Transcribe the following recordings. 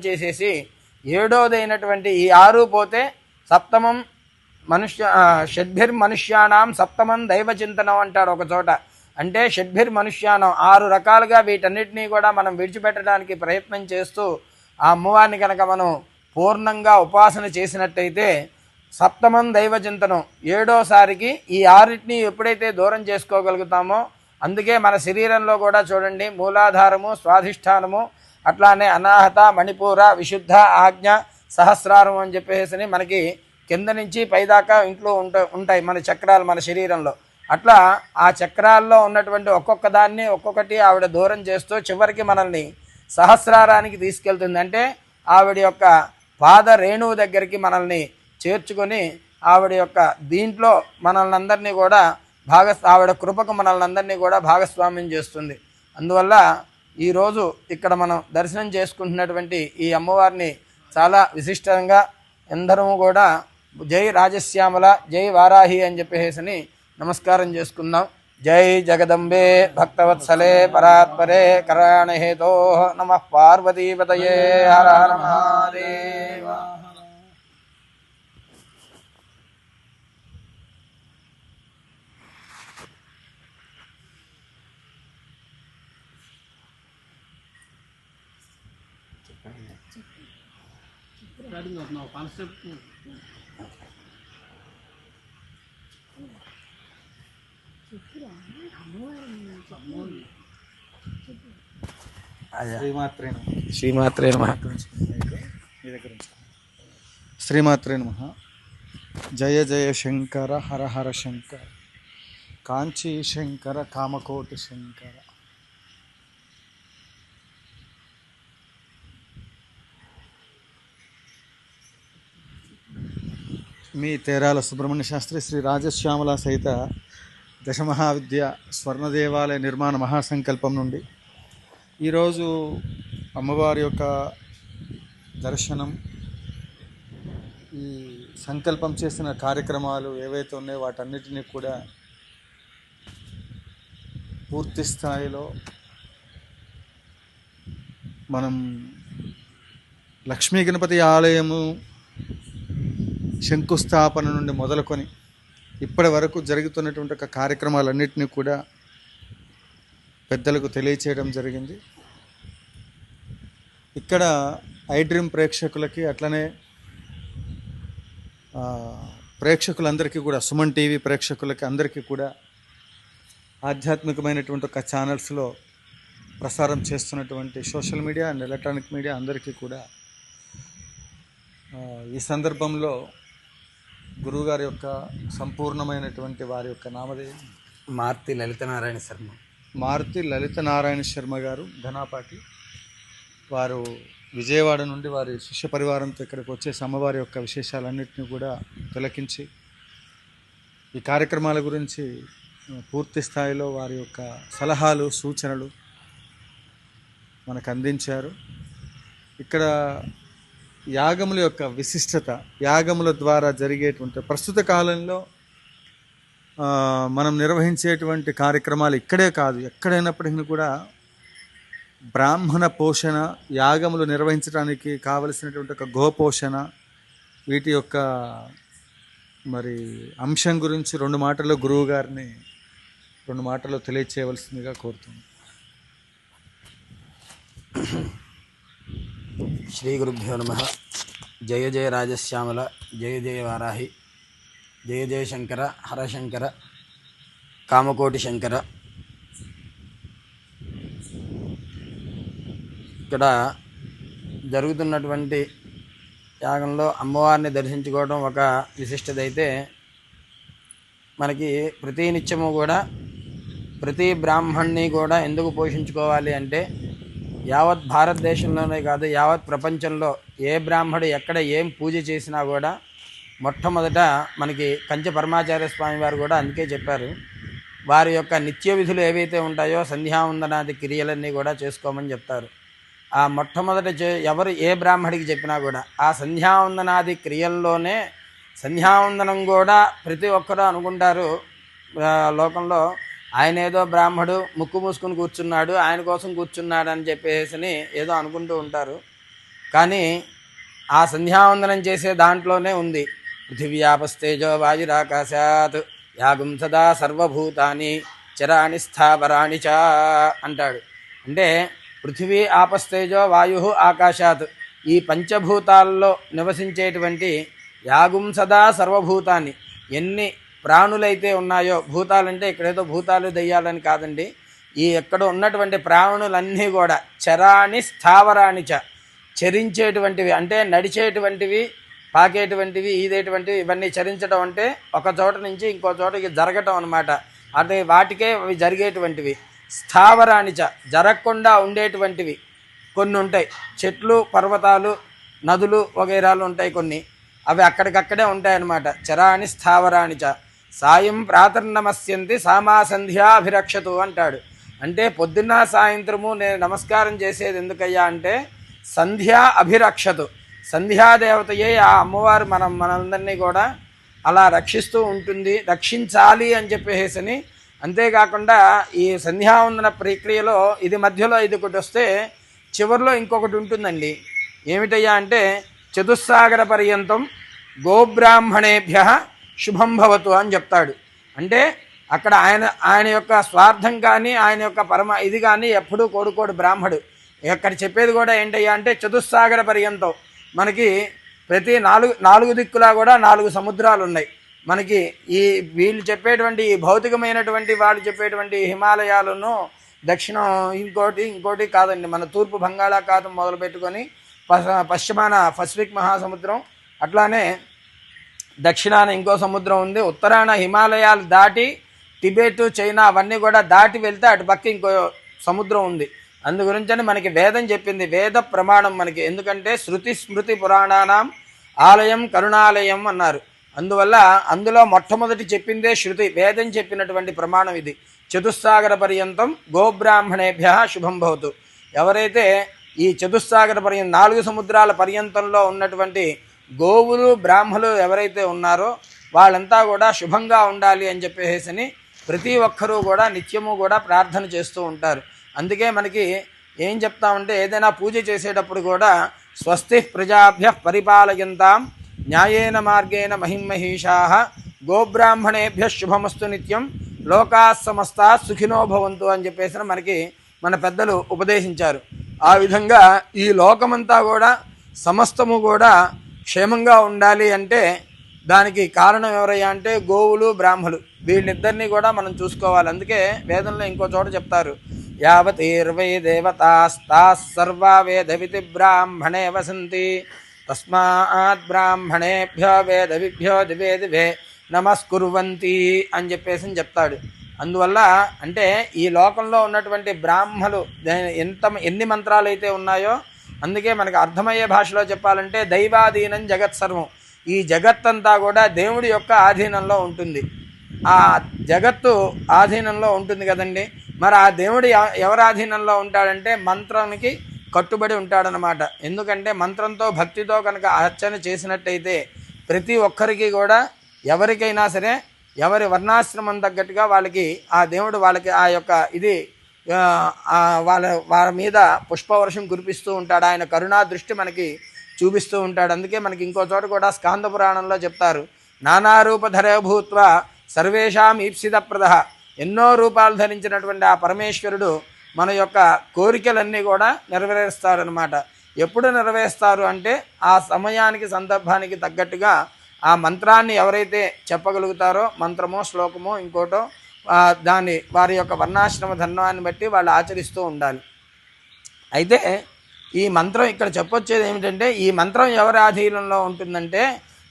చేసేసి ఏడోదైనటువంటి ఈ 6 పోతే సప్తమం షడ్భిర్మనుష్యానాం సప్తమం దైవచింతనం అంటాడు ఒక చోట. అంటే షడ్భిర్మనుష్యానం 6 రకాలుగా వీటన్నిటినీ కూడా మనం విడిచిపెట్టడానికి ప్రయత్నం చేస్తూ ఆ అమ్మవారిని కనుక మనం పూర్ణంగా ఉపాసన చేసినట్టయితే సప్తమం దైవచింతనం 7వసారికి ఈ 6టిని ఎప్పుడైతే దూరం చేసుకోగలుగుతామో, అందుకే మన శరీరంలో కూడా చూడండి మూలాధారము, స్వాధిష్టానము, అట్లానే అనాహత, మణిపూర, విశుద్ధ, ఆజ్ఞ, సహస్రారం అని చెప్పేసి మనకి కింద నుంచి పైదాకా ఇంట్లో ఉంటాయి మన చక్రాలు మన శరీరంలో. అట్లా ఆ చక్రాల్లో ఉన్నటువంటి ఒక్కొక్క దాన్ని ఒక్కొక్కటి ఆవిడ దూరం చేస్తూ చివరికి మనల్ని సహస్రారానికి తీసుకెళ్తుంది. అంటే ఆవిడ యొక్క పాద రేణువు దగ్గరికి మనల్ని చేర్చుకొని ఆవిడ యొక్క దీంట్లో మనల్ని అందరినీ కూడా ఆవిడ కృపకు మనల్ని అందరినీ కూడా భాగస్వామ్యం చేస్తుంది. అందువల్ల ఈరోజు ఇక్కడ మనం దర్శనం చేసుకుంటున్నటువంటి ఈ అమ్మవారిని చాలా విశిష్టంగా అందరము కూడా జై రాజశ్యామల, జై వారాహి అని చెప్పేసి నమస్కారం చేసుకుందాం. జై జగదంబే భక్తవత్సలే పరాత్పరే కరాణహేతో నమః పార్వతీపతయే హర హర మహాదేవ. శ్రీమాత్రే నమః. శ్రీమాత్రే నమః. జయ జయ శంకర హర హర శంకర, కాంచీ శంకర కామకోటి శంకర. మీ తేరాల సుబ్రహ్మణ్య శాస్త్రి శ్రీ రాజశ్యామల సహిత దశమహావిద్య స్వర్ణ దేవాలయ నిర్మాణ మహాసంకల్పం నుండి ఈరోజు అమ్మవారి యొక్క దర్శనం, ఈ సంకల్పం చేసిన కార్యక్రమాలు ఏవైతే ఉన్నాయో వాటన్నిటినీ కూడా పూర్తి స్థాయిలో మనం లక్ష్మీ గణపతి ఆలయము శంకుస్థాపన నుండి మొదలుకొని ఇప్పటి వరకు జరుగుతున్నటువంటి ఒక కార్యక్రమాలన్నింటినీ కూడా పెద్దలకు తెలియచేయడం జరిగింది. ఇక్కడ ఐడ్రీమ్ ప్రేక్షకులకి అట్లనే ప్రేక్షకులందరికీ కూడా, సుమన్ టీవీ ప్రేక్షకులకి అందరికీ కూడా ఆధ్యాత్మికమైనటువంటి ఒక ఛానల్స్లో ప్రసారం చేస్తున్నటువంటి social media and electronic media అందరికీ కూడా ఈ సందర్భంలో గురువుగారి యొక్క సంపూర్ణమైనటువంటి వారి యొక్క నామధేయం మార్తి లలితనారాయణ శర్మ. మారుతి లలితనారాయణ శర్మ గారు ఘనాపాటి వారు విజయవాడ నుండి వారి శిష్య పరివారంతో ఇక్కడికి వచ్చేసి అమ్మవారి యొక్క విశేషాలన్నింటినీ కూడా తిలకించి ఈ కార్యక్రమాల గురించి పూర్తి స్థాయిలో వారి యొక్క సలహాలు సూచనలు మనకు అందించారు. ఇక్కడ యాగముల యొక్క విశిష్టత, యాగముల ద్వారా జరిగేటువంటి ప్రస్తుత కాలంలో మనం నిర్వహించేటువంటి కార్యక్రమాలు ఇక్కడే కాదు ఎక్కడైనప్పటికీ కూడా బ్రాహ్మణ పోషణ, యాగములు నిర్వహించడానికి కావలసినటువంటి ఒక గోపోషణ, వీటి యొక్క మరి అంశం గురించి 2 మాటల్లో గురువు గారిని 2 మాటల్లో తెలియచేయవలసిందిగా కోరుతున్నాను. శ్రీ గురుభ్యో నమః. జయ జయ రాజశ్యామల, జయ జయ వారాహి, జయ జయ శంకర హరశంకర కామకోటి శంకర. ఇక్కడ జరుగుతున్నటువంటి యాగంలో అమ్మవారిని దర్శించుకోవడం ఒక విశిష్టత అయితే, మనకి ప్రతి నిత్యము కూడా ప్రతి బ్రాహ్మణ్ణి కూడా ఎందుకు పోషించుకోవాలి అంటే, యావత్ భారతదేశంలోనే కాదు యావత్ ప్రపంచంలో ఏ బ్రాహ్మడు ఎక్కడ ఏం పూజ చేసినా కూడా మొట్టమొదట మనకి కంచె పరమాచార్య స్వామి వారు కూడా అందుకే చెప్పారు, వారి యొక్క నిత్య విధులు ఏవైతే ఉంటాయో సంధ్యావందనాది క్రియలన్నీ కూడా చేసుకోమని చెప్తారు. ఆ మొట్టమొదట ఎవరు ఏ బ్రాహ్మడికి చెప్పినా కూడా ఆ సంధ్యావందనాది క్రియల్లోనే సంధ్యావందనం కూడా ప్రతి ఒక్కరూ అనుకుంటారు లోకంలో, ఆయన ఏదో బ్రాహ్మడు ముక్కు మూసుకుని కూర్చున్నాడు, ఆయన కోసం కూర్చున్నాడు అని చెప్పేసి ఏదో అనుకుంటూ ఉంటారు. కానీ ఆ సంధ్యావందనం చేసే దాంట్లోనే ఉంది. పృథివ్యాపస్తేజో వాయురాకాశాత్ యాగుం సదా సర్వభూతాని చరాణి స్థావరాణి చ అంటాడు. అంటే పృథివీ ఆపస్తేజో వాయు ఆకాశాత్ ఈ పంచభూతాల్లో నివసించేటువంటి యాగుం సదా సర్వభూతాన్ని, ఎన్ని ప్రాణులైతే ఉన్నాయో, భూతాలంటే ఇక్కడేదో భూతాలు దెయ్యాలని కాదండి, ఈ ఎక్కడ ఉన్నటువంటి ప్రాణులన్నీ కూడా చరాణి స్థావరాణి చ చరించేటువంటివి, అంటే నడిచేటువంటివి, పాకేటువంటివి, ఈదేటువంటివి, ఇవన్నీ చరించడం అంటే ఒక చోట నుంచి ఇంకో చోటకి జరగటం అనమాట. అంటే వాటికే అవి జరిగేటువంటివి. స్థావరాణిచ జరగకుండా ఉండేటువంటివి కొన్ని ఉంటాయి. చెట్లు, పర్వతాలు, నదులు వగైరాలు ఉంటాయి కొన్ని, అవి అక్కడికక్కడే ఉంటాయన్నమాట. చరాణి స్థావరాణిచ సాయం ప్రాతర్నమస్యంతి సామా సంధ్యాభిరక్షతు అంటాడు. అంటే పొద్దున్న సాయంత్రము నేను నమస్కారం చేసేది ఎందుకయ్యా అంటే సంధ్యా అభిరక్షతు, సంధ్యాదేవతయే ఆ అమ్మవారు మనందరినీ కూడా అలా రక్షిస్తూ ఉంటుంది, రక్షించాలి అని చెప్పేసి. అంతేకాకుండా ఈ సంధ్యావందన ప్రక్రియలో ఇది మధ్యలో ఇది ఒకటి వస్తే చివరిలో ఇంకొకటి ఉంటుందండి. ఏమిటయ్యా అంటే చతుస్సాగర పర్యంతం గోబ్రాహ్మణేభ్య శుభం భవతు అని చెప్తాడు. అంటే అక్కడ ఆయన యొక్క స్వార్థం కానీ ఆయన యొక్క ఇది కానీ ఎప్పుడూ కోరుకోడు బ్రాహ్మడు. ఇక్కడ చెప్పేది కూడా ఏంటయ్యా అంటే చతుస్సాగర పర్యంతం మనకి ప్రతి నాలుగు దిక్కులా కూడా 4 సముద్రాలు ఉన్నాయి మనకి. ఈ వీళ్ళు చెప్పేటువంటి ఈ భౌతికమైనటువంటి వాళ్ళు చెప్పేటువంటి హిమాలయాలను దక్షిణం ఇంకోటి కాదండి. మన తూర్పు బంగాళాఖాతం మొదలు పెట్టుకొని పశ్చిమాన పసిఫిక్ మహాసముద్రం, అట్లానే దక్షిణాన ఇంకో సముద్రం ఉంది, ఉత్తరాన హిమాలయాలు దాటి టిబెట్, చైనా అవన్నీ కూడా దాటి వెళ్తే అటు పక్క ఇంకో సముద్రం ఉంది. అందు గురించని మనకి వేదం చెప్పింది, వేద ప్రమాణం మనకి. ఎందుకంటే శృతి స్మృతి పురాణానాం ఆలయం కరుణాలయం అన్నారు. అందువల్ల అందులో మొట్టమొదటి చెప్పిందే శృతి, వేదం చెప్పినటువంటి ప్రమాణం ఇది. చతుస్సాగర పర్యంతం గోబ్రాహ్మణేభ్య శుభం భవతు. ఎవరైతే ఈ చతుస్సాగర పర్యంతం 4 సముద్రాల పర్యంతంలో ఉన్నటువంటి గోవులు బ్రాహ్మలు ఎవరైతే ఉన్నారో వాళ్ళంతా కూడా శుభంగా ఉండాలి అని చెప్పేసి ప్రతి ఒక్కరూ కూడా నిత్యము కూడా ప్రార్థన చేస్తూ ఉంటారు. అందుకే మనకి ఏం చెప్తామంటే ఏదైనా పూజ చేసేటప్పుడు కూడా స్వస్తి ప్రజాభ్య పరిపాలయంతాం న్యాయేన మార్గేణ మహిమహీషాః గోబ్రాహ్మణేభ్య శుభమస్తు నిత్యం లోకా సమస్తా సుఖినో భవంతు అని చెప్పేసి మనకి మన పెద్దలు ఉపదేశించారు. ఆ విధంగా ఈ లోకమంతా కూడా సమస్తము కూడా క్షేమంగా ఉండాలి అంటే దానికి కారణం ఎవరయ్యా అంటే గోవులు బ్రాహ్మలు, వీళ్ళిద్దరినీ కూడా మనం చూసుకోవాలి. అందుకే వేదంలో ఇంకో చోట చెప్తారు, యావతీర్వై దేవతాస్తాః సర్వా వేదవితి బ్రాహ్మణే వసంతి తస్మాత్ బ్రాహ్మణేభ్యో వేదవిభ్యో దివే దివే నమస్కుర్వంతి అని చెప్పేసి చెప్తాడు. అందువల్ల అంటే ఈ లోకంలో ఉన్నటువంటి బ్రాహ్మలు ఎన్ని మంత్రాలు అయితే ఉన్నాయో, అందుకే మనకు అర్థమయ్యే భాషలో చెప్పాలంటే దైవాధీనం జగత్ సర్వం, ఈ జగత్తంతా కూడా దేవుడి యొక్క ఆధీనంలో ఉంటుంది. ఆ జగత్తు ఆధీనంలో ఉంటుంది కదండి. మరి ఆ దేవుడు ఎవరి ఆధీనంలో ఉంటాడంటే మంత్రానికి కట్టుబడి ఉంటాడనమాట. ఎందుకంటే మంత్రంతో భక్తితో కనుక అర్చన చేసినట్టయితే ప్రతి ఒక్కరికి కూడా ఎవరికైనా సరే ఎవరి వర్ణాశ్రమం తగ్గట్టుగా వాళ్ళకి ఆ దేవుడు వాళ్ళకి ఆ యొక్క ఇది వాళ్ళ మీద పుష్పవర్షం కురిపిస్తూ ఉంటాడు. ఆయన కరుణా దృష్టి మనకి చూపిస్తూ ఉంటాడు. అందుకే మనకి ఇంకో చోట కూడా స్కాంద పురాణంలో చెప్తారు, నానారూపధర భూత్వ సర్వేషాం ఈప్సితప్రద. ఎన్నో రూపాలు ధరించినటువంటి ఆ పరమేశ్వరుడు మన యొక్క కోరికలన్నీ కూడా నెరవేరుస్తారనమాట. ఎప్పుడు నెరవేరుస్తారు అంటే ఆ సమయానికి సందర్భానికి తగ్గట్టుగా ఆ మంత్రాన్ని ఎవరైతే చెప్పగలుగుతారో, మంత్రమో శ్లోకమో ఇంకోటో, దాన్ని వారి యొక్క వర్ణాశ్రమ ధర్మాన్ని బట్టి వాళ్ళు ఆచరిస్తూ ఉండాలి. అయితే ఈ మంత్రం ఇక్కడ చెప్పొచ్చేది ఏమిటంటే ఈ మంత్రం ఎవరి ఆధీనంలో ఉంటుందంటే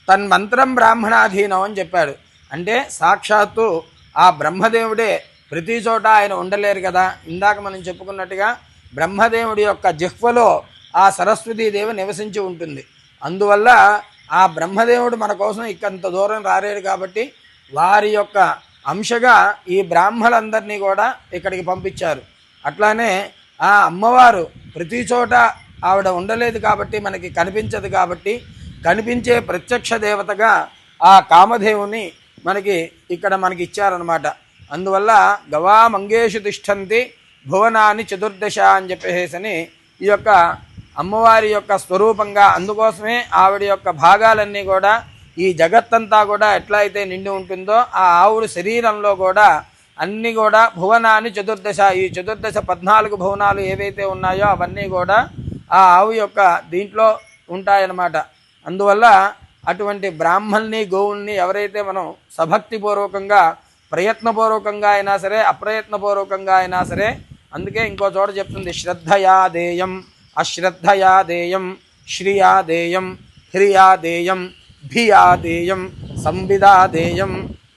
తన్మంత్రం బ్రాహ్మణాధీనం అని చెప్పాడు. అంటే సాక్షాత్తు ఆ బ్రహ్మదేవుడే ప్రతి చోట ఆయన ఉండలేరు కదా. ఇందాక మనం చెప్పుకున్నట్టుగా బ్రహ్మదేవుడి యొక్క జిహ్వలో ఆ సరస్వతీదేవి నివసించి ఉంటుంది. అందువల్ల ఆ బ్రహ్మదేవుడు మన కోసం ఇకంత దూరం రాలేడు కాబట్టి వారి యొక్క అంశగా ఈ బ్రాహ్మలందరినీ కూడా ఇక్కడికి పంపించారు. అట్లానే ఆ అమ్మవారు ప్రతి చోట ఆవిడ ఉండలేదు కాబట్టి మనకి కనిపించదు కాబట్టి కనిపించే ప్రత్యక్ష దేవతగా ఆ కామధేవుని ఇక్కడ మనకి ఇచ్చారనమాట. అందువల్ల గవా మంగేషు తిష్టంతి భువనాన్ని చతుర్దశ అని చెప్పేసి ఈ యొక్క అమ్మవారి యొక్క స్వరూపంగా, అందుకోసమే ఆవిడ యొక్క భాగాలన్నీ కూడా ఈ జగత్తంతా కూడా ఎట్లా అయితే నిండి ఉంటుందో ఆ ఆవుడి శరీరంలో కూడా అన్నీ కూడా భువనాన్ని చతుర్దశ, ఈ చతుర్దశ 14 భువనాలు ఏవైతే ఉన్నాయో అవన్నీ కూడా ఆ ఆవు యొక్క దీంట్లో ఉంటాయన్నమాట. అందువల్ల అటువంటి బ్రాహ్మల్ని గోవుల్ని ఎవరైతే మనం సభక్తిపూర్వకంగా, ప్రయత్నపూర్వకంగా అయినా సరే, అప్రయత్నపూర్వకంగా అయినా సరే, అందుకే ఇంకో చోట చెప్తుంది, శ్రద్ధయా దేయం అశ్రద్ధయా దేయం శ్రియా దేయం హ్రియా దేయం భియా దేయం సంవిదా దేయం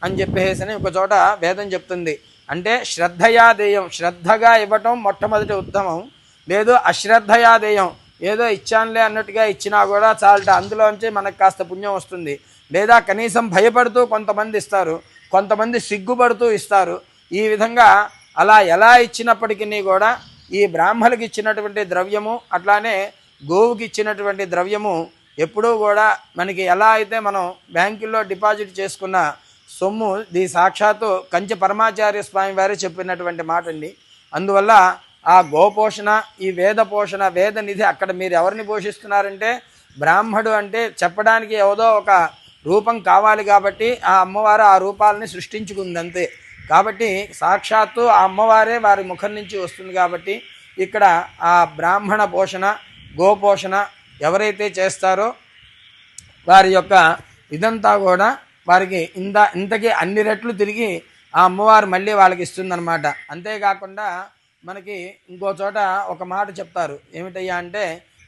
అని చెప్పేసి ఒక చోట వేదం చెప్తుంది. అంటే శ్రద్ధయా దేయం, శ్రద్ధగా ఇవ్వటం మొట్టమొదటి ఉత్తమం. లేదు అశ్రద్ధయా దేయం, ఏదో ఇచ్చానులే అన్నట్టుగా ఇచ్చినా కూడా చాలట, అందులోంచి మనకు కాస్త పుణ్యం వస్తుంది. లేదా కనీసం భయపడుతూ కొంతమంది ఇస్తారు, కొంతమంది సిగ్గుపడుతూ ఇస్తారు. ఈ విధంగా అలా ఎలా ఇచ్చినప్పటికీ కూడా ఈ బ్రాహ్మణులకు ఇచ్చినటువంటి ద్రవ్యము, అట్లానే గోవుకి ఇచ్చినటువంటి ద్రవ్యము ఎప్పుడూ కూడా మనకి ఎలా అయితే మనం బ్యాంకుల్లో డిపాజిట్ చేసుకున్న సొమ్ము, ఇది సాక్షాత్తు కంచి పరమాచార్య స్వామి వారే చెప్పినటువంటి మాట అండి. అందువల్ల ఆ గోపోషణ, ఈ వేద పోషణ, వేద నిధి, అక్కడ మీరు ఎవరిని పోషిస్తున్నారంటే బ్రాహ్మడు అంటే చెప్పడానికి ఏదో ఒక రూపం కావాలి కాబట్టి ఆ అమ్మవారు ఆ రూపాలని సృష్టించుకుంది అంతే. కాబట్టి సాక్షాత్తు ఆ అమ్మవారే వారి ముఖం నుంచి వస్తుంది. కాబట్టి ఇక్కడ ఆ బ్రాహ్మణ పోషణ, గోపోషణ ఎవరైతే చేస్తారో వారి యొక్క ఇదంతా కూడా వారికి ఇంతకీ అన్ని రెట్లు తిరిగి ఆ అమ్మవారు మళ్ళీ వాళ్ళకి ఇస్తుందన్నమాట. అంతేకాకుండా మనకి ఇంకో చోట ఒక మాట చెప్తారు, ఏమిటయ్యా అంటే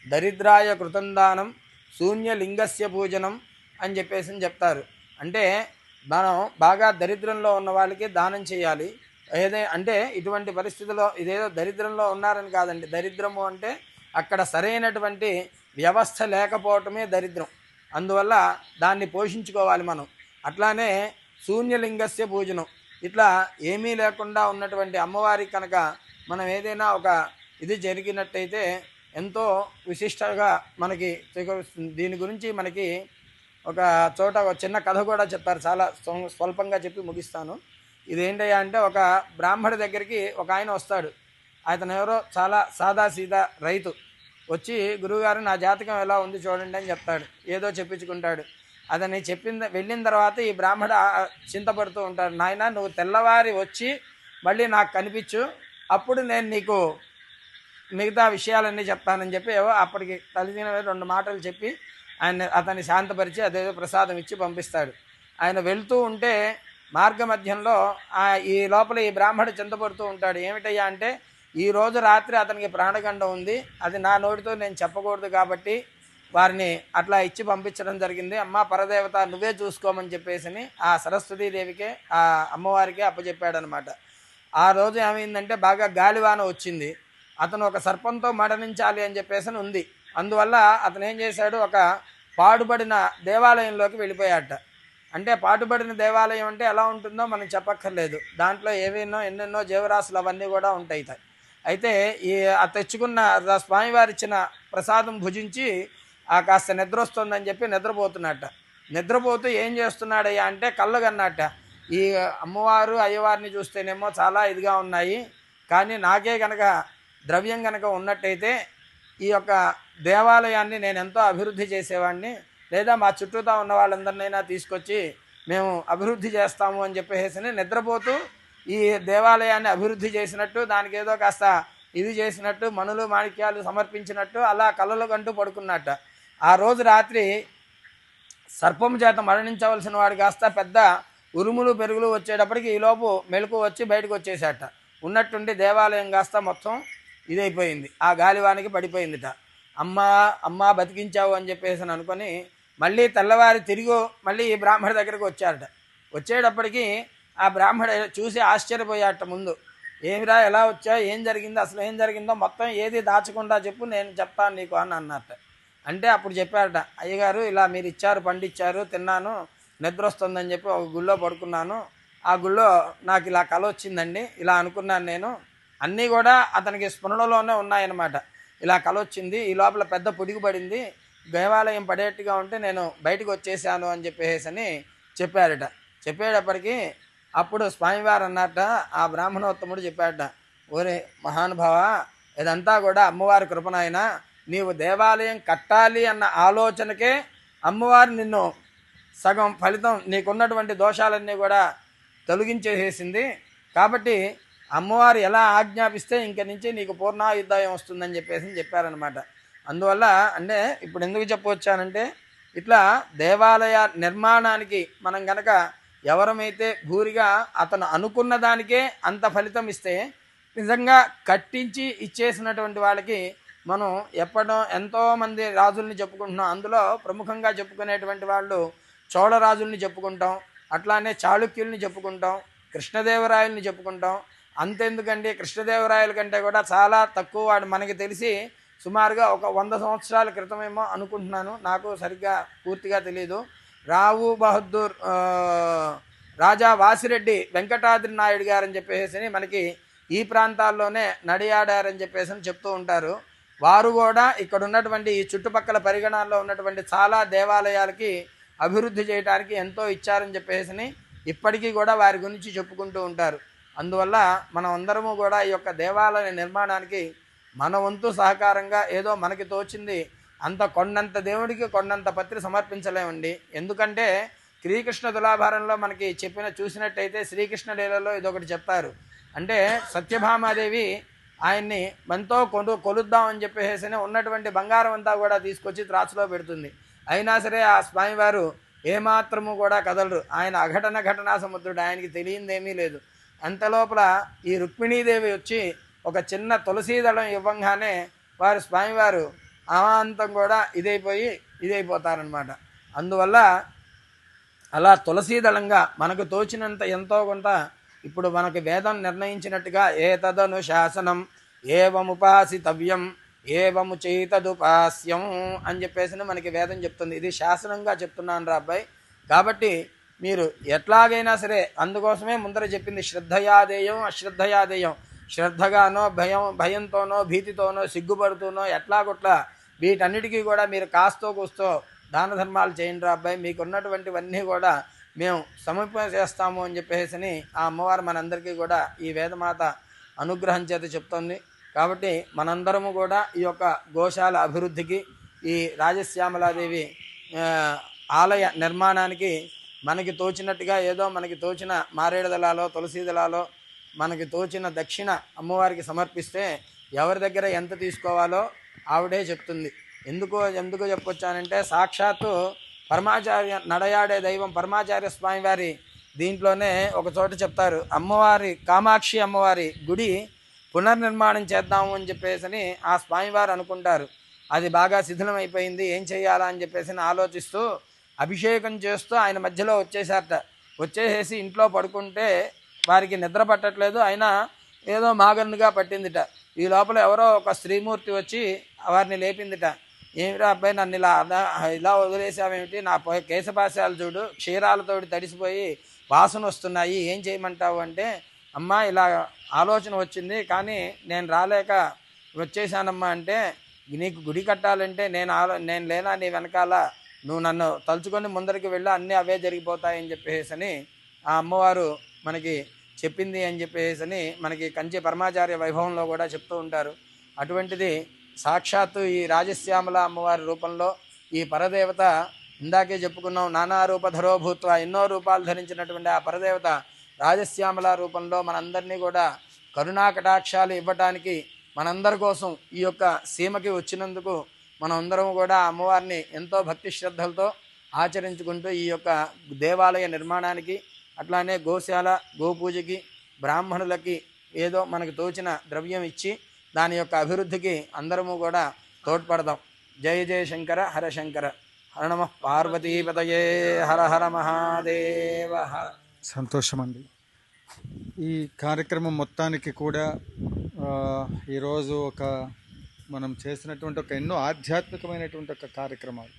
దరిద్రాయ కృతందానం శూన్యలింగస్య పూజనం అని చెప్పేసి చెప్తారు. అంటే మనం బాగా దరిద్రంలో ఉన్న వాళ్ళకి దానం చేయాలి. అంటే ఇటువంటి పరిస్థితుల్లో ఇదేదో దరిద్రంలో ఉన్నారని కాదండి. దరిద్రము అంటే అక్కడ సరైనటువంటి వ్యవస్థ లేకపోవటమే దరిద్రం. అందువల్ల దాన్ని పోషించుకోవాలి మనం. అట్లానే శూన్యలింగస్య పూజనం, ఇట్లా ఏమీ లేకుండా ఉన్నటువంటి అమ్మవారికి కనుక మనం ఏదైనా ఒక ఇది జరిగినట్టయితే ఎంతో విశిష్టంగా మనకి స్వీకరిస్తుంది. దీని గురించి మనకి ఒక చోట ఒక చిన్న కథ కూడా చెప్తారు, చాలా స్వల్పంగా చెప్పి ముగిస్తాను. ఇదేంటయ్యా అంటే ఒక బ్రాహ్మడి దగ్గరికి ఒక ఆయన వస్తాడు. అతను ఎవరో చాలా సాదా సీదా రైతు. వచ్చి గురువుగారు నా జాతకం ఎలా ఉంది చూడండి అని చెప్తాడు. ఏదో చెప్పించుకుంటాడు. అతన్ని వెళ్ళిన తర్వాత ఈ బ్రాహ్మడు చింతపడుతూ ఉంటాడు. నాయన నువ్వు తెల్లవారి వచ్చి మళ్ళీ నాకు కనిపించు, అప్పుడు నేను నీకు మిగతా విషయాలన్నీ చెప్తానని చెప్పి అప్పటికి తల్లిదిన 2 మాటలు చెప్పి అతన్ని శాంతపరిచి అదేదో ప్రసాదం ఇచ్చి పంపిస్తాడు. ఆయన వెళ్తూ ఉంటే మార్గ మధ్యంలో ఈ లోపల ఈ బ్రాహ్మడు చింతపడుతూ ఉంటాడు. ఏమిటయ్యా అంటే ఈరోజు రాత్రి అతనికి ప్రాణగండం ఉంది, అది నా నోటితో నేను చెప్పకూడదు కాబట్టి వారిని అట్లా ఇచ్చి పంపించడం జరిగింది. అమ్మ పరదేవత నువ్వే చూసుకోమని చెప్పేసి ఆ సరస్వతీదేవికే ఆ అమ్మవారికే అప్పచెప్పాడనమాట. ఆ రోజు ఏమైందంటే బాగా గాలివాన వచ్చింది. అతను ఒక సర్పంతో మరణించాలి అని చెప్పేసి ఉంది. అందువల్ల అతను ఏం చేశాడు, ఒక పాడుబడిన దేవాలయంలోకి వెళ్ళిపోయాట. అంటే పాటుబడిన దేవాలయం అంటే ఎలా ఉంటుందో మనం చెప్పక్కర్లేదు. దాంట్లో ఎన్నెన్నో జీవరాశులు అవన్నీ కూడా ఉంటాయి. అయితే తెచ్చుకున్న స్వామివారి ఇచ్చిన ప్రసాదం భుజించి కాస్త నిద్ర వస్తుందని చెప్పి నిద్రపోతున్నట్ట. నిద్రపోతూ ఏం చేస్తున్నాడయ్యా అంటే కళ్ళు కన్నట్ట. ఈ అమ్మవారు అయ్యవారిని చూస్తేనేమో చాలా ఇదిగా ఉన్నాయి, కానీ నాకే కనుక ద్రవ్యం కనుక ఉన్నట్టయితే ఈ యొక్క దేవాలయాన్ని నేను ఎంతో అభివృద్ధి చేసేవాడిని, లేదా మా చుట్టూతా ఉన్న వాళ్ళందరినైనా తీసుకొచ్చి మేము అభివృద్ధి చేస్తాము అని చెప్పేసి నిద్రపోతూ ఈ దేవాలయాన్ని అభివృద్ధి చేసినట్టు, దానికి ఏదో కాస్త ఇది చేసినట్టు, మణులు మాణిక్యాలు సమర్పించినట్టు అలా కళ్ళలు కంటూ పడుకున్నట్ట. ఆ రోజు రాత్రి సర్పం చేత మరణించవలసిన వాడు కాస్త పెద్ద ఉరుములు పెరుగులు వచ్చేటప్పటికి ఈలోపు మెలకు వచ్చి బయటకు వచ్చేసాట. ఉన్నట్టుండి దేవాలయం కాస్త మొత్తం ఇదైపోయింది, ఆ గాలివానికి పడిపోయిందిట. అమ్మా బతికించావు అని చెప్పేసి అనుకొని మళ్ళీ తెల్లవారి తిరిగి మళ్ళీ ఈ బ్రాహ్మడి దగ్గరికి వచ్చారట. వచ్చేటప్పటికి ఆ బ్రాహ్మడు చూసి ఆశ్చర్యపోయాట. ముందు ఏమిరా ఎలా వచ్చా, ఏం జరిగిందో, అసలు ఏం జరిగిందో మొత్తం ఏది దాచకుండా చెప్పు, నేను చెప్తాను నీకు అని అన్నట్ట. అంటే అప్పుడు చెప్పారట, అయ్యగారు ఇలా మీరు ఇచ్చారు, పండిచ్చారు, తిన్నాను, నిద్ర వస్తుందని చెప్పి ఒక గుళ్ళో పడుకున్నాను. ఆ గుళ్ళో నాకు ఇలా కల వచ్చిందండి, ఇలా అనుకున్నాను నేను, అన్నీ కూడా అతనికి స్మరణలోనే ఉన్నాయన్నమాట. ఇలా కల వచ్చింది, ఈ లోపల పెద్ద పొడిగు పడింది, దేవాలయం పడేట్టుగా ఉంటే నేను బయటకు వచ్చేసాను అని చెప్పేసి చెప్పారట. చెప్పేటప్పటికి అప్పుడు స్వామివారు అన్నట్ట, ఆ బ్రాహ్మణోత్తముడు చెప్పాడట, ఓరే మహానుభావ, ఇదంతా కూడా అమ్మవారి కృపనాయన, నీవు దేవాలయం కట్టాలి అన్న ఆలోచనకే అమ్మవారు నిన్ను సగం ఫలితం నీకున్నటువంటి దోషాలన్నీ కూడా తొలగించేసేసింది. కాబట్టి అమ్మవారు ఎలా ఆజ్ఞాపిస్తే ఇంక నుంచి నీకు పూర్ణాయుద్ధాయం వస్తుందని చెప్పారనమాట. అందువల్ల అంటే ఇప్పుడు ఎందుకు చెప్పవచ్చానంటే, ఇట్లా దేవాలయ నిర్మాణానికి మనం కనుక ఎవరమైతే భూరిగా అతను అనుకున్న దానికే అంత ఫలితం ఇస్తే, నిజంగా కట్టించి ఇచ్చేసినటువంటి వాళ్ళకి మనం ఎంతోమంది రాజుల్ని చెప్పుకుంటున్నాం. అందులో ప్రముఖంగా చెప్పుకునేటువంటి వాళ్ళు చోళ రాజుల్ని చెప్పుకుంటాం, అట్లానే చాళుక్యుల్ని చెప్పుకుంటాం, కృష్ణదేవరాయల్ని చెప్పుకుంటాం. అంతెందుకండి, కృష్ణదేవరాయల కంటే కూడా చాలా తక్కువ వాడు మనకి తెలిసి సుమారుగా ఒక 100 సంవత్సరాల క్రితమేమో అనుకుంటున్నాను, నాకు సరిగ్గా పూర్తిగా తెలియదు. రావు బహదూర్ రాజా వాసిరెడ్డి వెంకటాద్రి నాయుడు గారని చెప్పేసి మనకి ఈ ప్రాంతాల్లోనే నడియాడారని చెప్పేసి చెప్తూ ఉంటారు. వారు కూడా ఇక్కడ ఉన్నటువంటి ఈ చుట్టుపక్కల పరిగణాల్లో ఉన్నటువంటి చాలా దేవాలయాలకి అభివృద్ధి చేయడానికి ఎంతో ఇచ్చారని చెప్పేసి ఇప్పటికీ కూడా వారి గురించి చెప్పుకుంటూ ఉంటారు. అందువల్ల మనం అందరము కూడా ఈ యొక్క దేవాలయ నిర్మాణానికి మన వంతు సహకారంగా ఏదో మనకి తోచింది అంత కొండంత దేవుడికి కొండంత పత్రి సమర్పించలేమండి. ఎందుకంటే శ్రీకృష్ణ తులాభారంలో మనకి చూసినట్టయితే శ్రీకృష్ణ లీలలో ఇదొకటి చెప్తారు. అంటే సత్యభామాదేవి ఆయన్ని ఎంతో కొలుద్దామని చెప్పేసి ఉన్నటువంటి బంగారం అంతా కూడా తీసుకొచ్చి త్రాసులో పెడుతుంది. అయినా సరే ఆ స్వామివారు ఏమాత్రము కూడా కదలరు. ఆయన ఘటనా సముద్రుడు, ఆయనకి తెలియందేమీ లేదు. అంతలోపల ఈ రుక్మిణీదేవి వచ్చి ఒక చిన్న తులసీదళం ఇవ్వంగానే వారు స్వామివారు అమాంతం కూడా ఇదైపోతారనమాట. అందువల్ల అలా తులసీదళంగా మనకు తోచినంత ఎంతో కొంత ఇప్పుడు మనకి వేదం నిర్ణయించినట్టుగా ఏతదను శాసనం ఏవముపాసితవ్యం ఏవము చేతదుపాస్యం అని చెప్పేసి మనకి వేదం చెప్తుంది. ఇది శాసనంగా చెప్తున్నాను రా అబ్బాయి. కాబట్టి మీరు ఎట్లాగైనా సరే, అందుకోసమే ముందర చెప్పింది శ్రద్ధయాదేయం అశ్రద్ధయాదేయం. శ్రద్ధగానో భయంతోనో భీతితోనో సిగ్గుపడుతూనో ఎట్లాగొట్లా వీటన్నిటికీ కూడా మీరు కాస్తో కూస్తో దాన ధర్మాలు చేయండి రా అబ్బాయి, మీకున్నటువంటివన్నీ కూడా మేము సమర్పణ చేస్తాము అని చెప్పేసి ఆ అమ్మవారు మనందరికీ కూడా ఈ వేదమాత అనుగ్రహం చేత చెప్తోంది. కాబట్టి మనందరము కూడా ఈ యొక్క గోశాల అభివృద్ధికి, ఈ రాజశ్యామలాదేవి ఆలయ నిర్మాణానికి మనకి తోచినట్టుగా ఏదో మనకి తోచిన మారేడుదలాలో తులసీదలాలో మనకి తోచిన దక్షిణ అమ్మవారికి సమర్పిస్తే ఎవరి దగ్గర ఎంత తీసుకోవాలో ఆవిడే చెప్తుంది. ఎందుకు చెప్పొచ్చానంటే, సాక్షాత్తు పరమాచార్య నడయాడే దైవం పరమాచార్య స్వామి వారి దీంట్లోనే ఒక చోట చెప్తారు, అమ్మవారి కామాక్షి అమ్మవారి గుడి పునర్నిర్మాణం చేద్దాము అని చెప్పేసి ఆ స్వామివారు అనుకుంటారు. అది బాగా శిథిలం అయిపోయింది, ఏం చేయాలా అని చెప్పేసి ఆలోచిస్తూ అభిషేకం చేస్తూ ఆయన మధ్యలో వచ్చేసేసి ఇంట్లో పడుకుంటే వారికి నిద్ర పట్టట్లేదు. అయినా ఏదో మాగన్నుగా పట్టిందిట. ఈ లోపల ఎవరో ఒక స్త్రీమూర్తి వచ్చి వారిని లేపిందిట. ఏమిరా అబ్బాయి, నన్ను ఇలా వదిలేసావేమిటి, నా కేశపాశాలు చూడు క్షీరాలతో తడిసిపోయి వాసన వస్తున్నాయి, ఏం చేయమంటావు అంటే, అమ్మా ఇలా ఆలోచన వచ్చింది కానీ నేను రాలేక వచ్చేసానమ్మా అంటే, నీకు గుడి కట్టాలంటే నేను లేనా నీ వెనకాల, నువ్వు నన్ను తలుచుకొని ముందరికి వెళ్ళి అన్నీ అవే జరిగిపోతాయని చెప్పేసి ఆ అమ్మవారు మనకి చెప్పింది అని చెప్పేసి మనకి కంచి పరమాచార్య వైభవంలో కూడా చెప్తూ ఉంటారు. అటువంటిది సాక్షాత్తు ఈ రాజశ్యామల అమ్మవారి రూపంలో ఈ పరదేవత, ఇందాకే చెప్పుకున్నాం నానా రూపధరో భూత్వ, ఎన్నో రూపాలు ధరించినటువంటి ఆ పరదేవత రాజశ్యామల రూపంలో మనందరినీ కూడా కరుణా కటాక్షాలు ఇవ్వటానికి మనందరి కోసం ఈ యొక్క సీమకి వచ్చినందుకు మనం అందరం కూడా అమ్మవారిని ఎంతో భక్తి శ్రద్ధలతో ఆచరించుకుంటూ ఈ యొక్క దేవాలయ నిర్మాణానికి, అట్లానే గోశాల గోపూజకి బ్రాహ్మణులకి ఏదో మనకు తోచిన ద్రవ్యం ఇచ్చి దాని యొక్క అభివృద్ధికి అందరము కూడా తోడ్పడదాం. జయ జయ శంకర హర శంకర, హర నమ పార్వతీపతయే, హర హర మహాదేవ. సంతోషమండి. ఈ కార్యక్రమం మొత్తానికి కూడా ఈరోజు మనం చేసినటువంటి ఎన్నో ఆధ్యాత్మికమైనటువంటి కార్యక్రమాలు